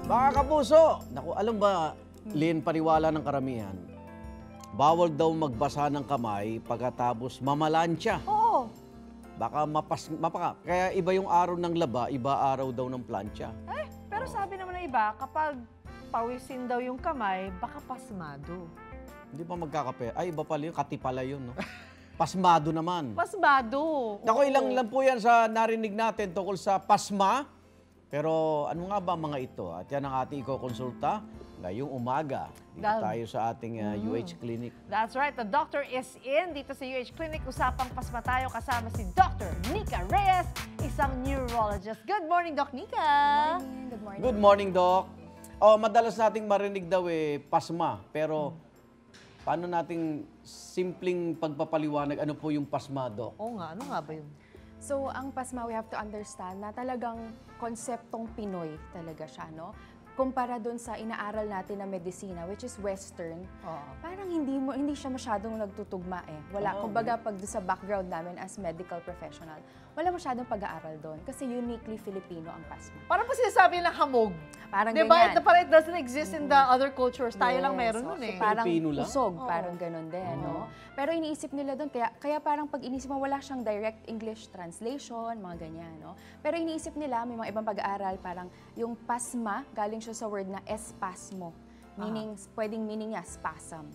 Mga kapuso, naku, alam ba, Lynn, paniwala ng karamihan, bawal daw magbasa ng kamay pagkatapos mamalansya. Oo. Baka kaya iba yung araw ng laba, iba araw daw ng plancha. Pero sabi naman ng iba, kapag pawisin daw yung kamay, baka pasmado. Hindi pa magkakape. Ay, iba pala yun, kati pala yun, no? Pasmado naman. Pasmado. Naku, ilang lang po yan sa narinig natin tungkol sa pasma. Pero ano nga ba mga ito? At yan ang ating ikokonsulta ngayong umaga. Dito tayo sa ating UH Clinic. That's right. The doctor is in dito sa UH Clinic. Usapang pasma tayo kasama si Dr. Nica Reyes, isang neurologist. Good morning, Doc Nica. Good morning. Good morning, Doc. Madalas nating marinig daw pasma. Pero paano nating simpleng pagpapaliwanag ano po yung pasma, Doc? Oo nga, ano nga ba yun? So, ang pasma, we have to understand na talagang konseptong Pinoy talaga siya, no? Kumpara dun sa inaaral natin na medisina, which is Western, parang hindi siya masyadong nagtutugma eh. Wala, kumbaga pag sa background namin as medical professional, wala masyadong pag-aaral doon kasi uniquely Filipino ang pasma. Parang pa sinasabi ng hamog. Parang diba? ganyan. Parang it doesn't exist in the other cultures. Tayo lang meron nun eh. So parang Filipino lang? usog, parang ganun din, no? Pero iniisip nila doon, kaya parang pag inisip mo, wala siyang direct English translation, mga ganyan, no? Pero iniisip nila, may mga ibang pag-aaral, parang yung pasma, galing siya sa word na espasmo. Meaning, pwedeng meaning niya, spasm.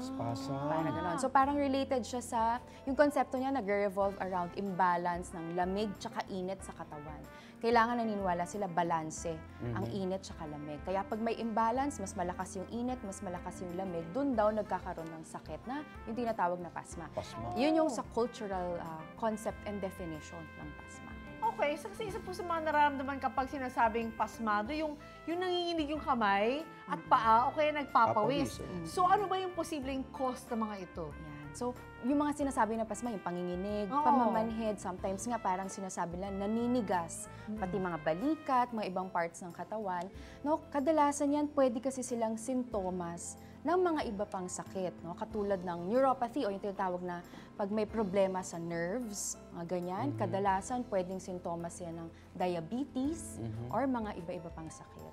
Spasm. Parang ganon. So parang related siya sa, yung konsepto niya nag-revolve around imbalance ng lamig tsaka init sa katawan. Kailangan naniniwala sila balanse ang init tsaka lamig. Kaya pag may imbalance, mas malakas yung init, mas malakas yung lamig, dun daw nagkakaroon ng sakit na yung tinatawag na pasma. Yun yung sa cultural concept and definition ng pasma. Okay, so kasi isa po sa mga nararamdaman kapag sinasabing pasmado, yung nanginginig yung kamay at paa o kaya nagpapawis. So ano ba yung posibleng cause ng mga ito? Yan. So, yung mga sinasabi na pasma, yung panginginig, pamamanhid, sometimes nga parang sinasabi lang naninigas, pati mga balikat, mga ibang parts ng katawan. No, kadalasan yan, pwede kasi silang sintomas ng mga iba pang sakit, no? Katulad ng neuropathy o yung tinatawag na pag may problema sa nerves, mga ganyan, kadalasan pwedeng sintomas yan ng diabetes or mga iba-iba pang sakit.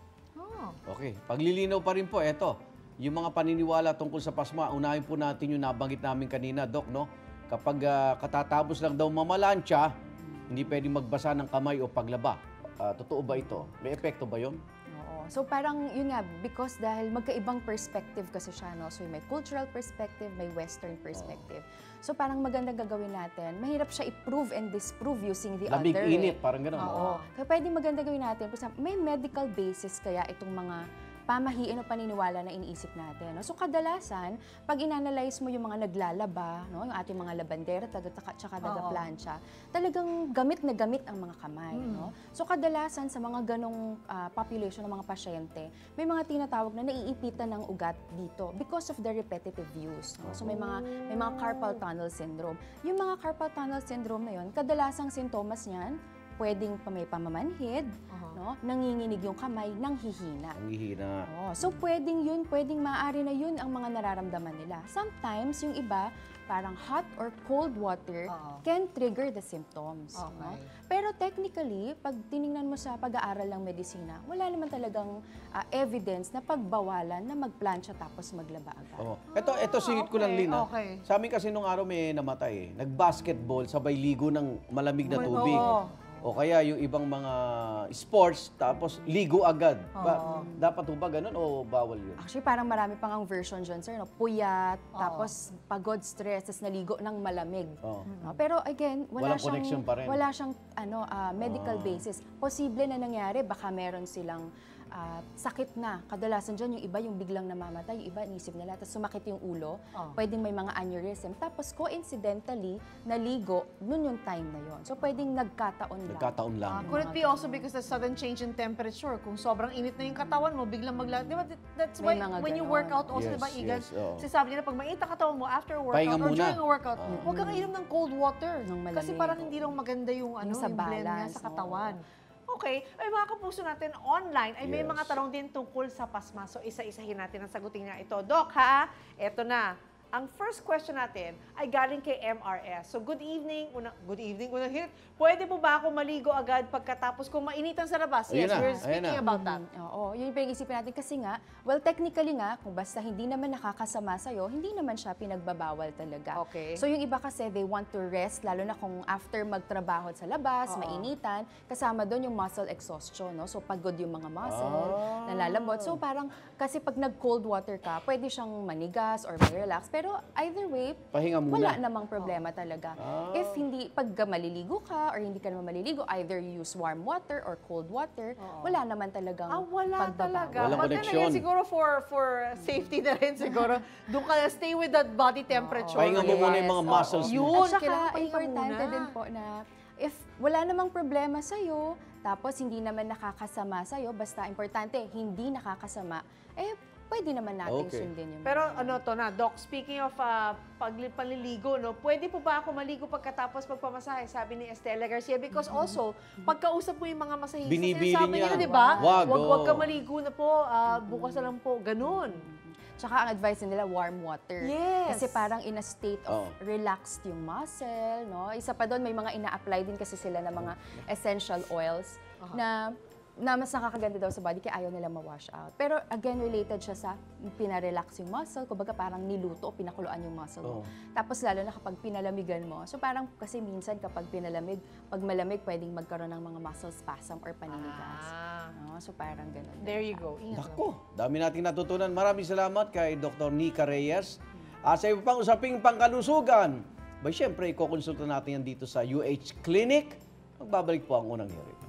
Okay, paglilinaw pa rin po, eto, yung mga paniniwala tungkol sa pasma, unahin po natin yung nabanggit namin kanina, Doc, no? Kapag katatapos lang daw mamalansya, hindi pwedeng magbasa ng kamay o paglaba. Totoo ba ito? May epekto ba yun? Oo. So parang yun nga, because dahil magkaibang perspective kasi siya, no? So may cultural perspective, may Western perspective. So parang magandang gagawin natin, mahirap siya i-prove and disprove using the other. Lamig-init, parang gano'n. Oo. Kaya pwedeng maganda gawin natin, may medical basis kaya itong mga pamahiin o paniniwala na iniisip natin. No? So kadalasan, pag inanalyze mo yung mga naglalaba, no? Yung ating mga labandera, tsaka taga-plancha, talagang gamit na gamit ang mga kamay. No? So kadalasan sa mga ganong population ng mga pasyente, may mga tinatawag na naiipitan ng ugat dito because of the repetitive use. No? So may mga carpal tunnel syndrome. Yung mga carpal tunnel syndrome na yun, kadalasang sintomas niyan, pwedeng may pamamanhid, no? Nanginginig yung kamay, nanghihina. Nanghihina. So pwedeng maaari na yun ang mga nararamdaman nila. Sometimes yung iba, parang hot or cold water can trigger the symptoms. No? Pero technically, pag tiningnan mo sa pag-aaral ng medisina, wala naman talagang evidence na pagbawalan na magplansya tapos maglaba agad. Ito singit ko lang, Lina. Okay. Sa amin kasi nung araw may namatay. Nag-basketball, sabay ligo ng malamig na tubig. O kaya yung ibang mga sports, tapos ligo agad. Dapat ba ganun o bawal yun? Actually, parang marami pang ang version dyan, sir. No? Puyat, tapos pagod, stress, tapos naligo ng malamig. No? Pero again, wala siyang medical basis. Posible na nangyari, baka meron silang sakit na. Kadalasan dyan, yung iba yung biglang namamatay, yung iba inisip nila, tapos sumakit yung ulo, pwedeng may mga aneurysm. Tapos coincidentally, naligo, nun yung time na yon. So pwedeng nagkataon lang. Could it be also because of sudden change in temperature? Kung sobrang init na yung katawan mo, biglang di ba, that's why when you work out also, di ba, Igan? Sabi nila, pag mainit ang katawan mo after a workout or during a workout, huwag kang inom ng cold water. Kasi parang hindi lang maganda yung blend niya sa katawan. Okay, ay mga kapuso natin online, ay may mga tanong din tungkol sa pasma. So isa-isahin natin ang sagutin niya ito. Doc, ha? Eto na. Ang first question natin ay galing kay MRS. So, good evening. Unang hit. Pwede po ba ako maligo agad pagkatapos kung mainitan sa labas? Yes, we're speaking about that. Oo, yun yung pinag-isipin natin kasi nga, well, technically nga, kung basta hindi naman nakakasama sa'yo, hindi naman siya pinagbabawal talaga. Okay. So, yung iba kasi, they want to rest, lalo na kung after magtrabaho sa labas, mainitan, kasama doon yung muscle exhaustion, no? So, pagod yung mga muscle, nalalambot. So, parang, kasi pag nag-cold water ka, pwede siyang manigas or may-relax. Pero either way, pahinga muna. wala namang problema talaga. If hindi, pag maliligo ka or hindi ka naman maliligo, either you use warm water or cold water, wala naman talagang wala talaga. Walang But then connection. again, siguro for safety na rin siguro, doon ka stay with that body temperature. Pahinga mo muna yung mga muscles mo. Yun, At saka, kailangan pahinga importante muna. din po na if wala namang problema sa'yo, tapos hindi naman nakakasama sa'yo, basta importante, hindi nakakasama, pwede naman natin sundin yung Pero Doc, speaking of panliligo, no, pwede po ba ako maligo pagkatapos magpamasahe? Sabi ni Estela Garcia. Because also, pagkausap mo yung mga masahista, Binibili sinasabi niya. nila, di ba? Wag ka maligo na po, bukas na lang po. Ganun. Tsaka ang advice nila, warm water. Yes. Kasi parang in a state of relaxed yung muscle, no? Isa pa doon, may mga ina-apply din kasi sila ng mga essential oils na mas nakakaganda daw sa body kaya ayaw nila ma-wash out. Pero again, related siya sa pinarelax yung muscle, kumbaga parang niluto o pinakuluan yung muscle mo. Tapos lalo na kapag pinalamigan mo. So parang kasi minsan kapag pinalamig, pag malamig, pwedeng magkaroon ng mga muscle spasm or paninigas. No? So parang ganun. There you go. Ingat lang. Nako, dami nating natutunan. Maraming salamat kay Dr. Nica Reyes. Sa iba pang usaping pangkalusugan, syempre, ikukonsulta natin yan dito sa UH Clinic. Magbabalik po ang unang hirit.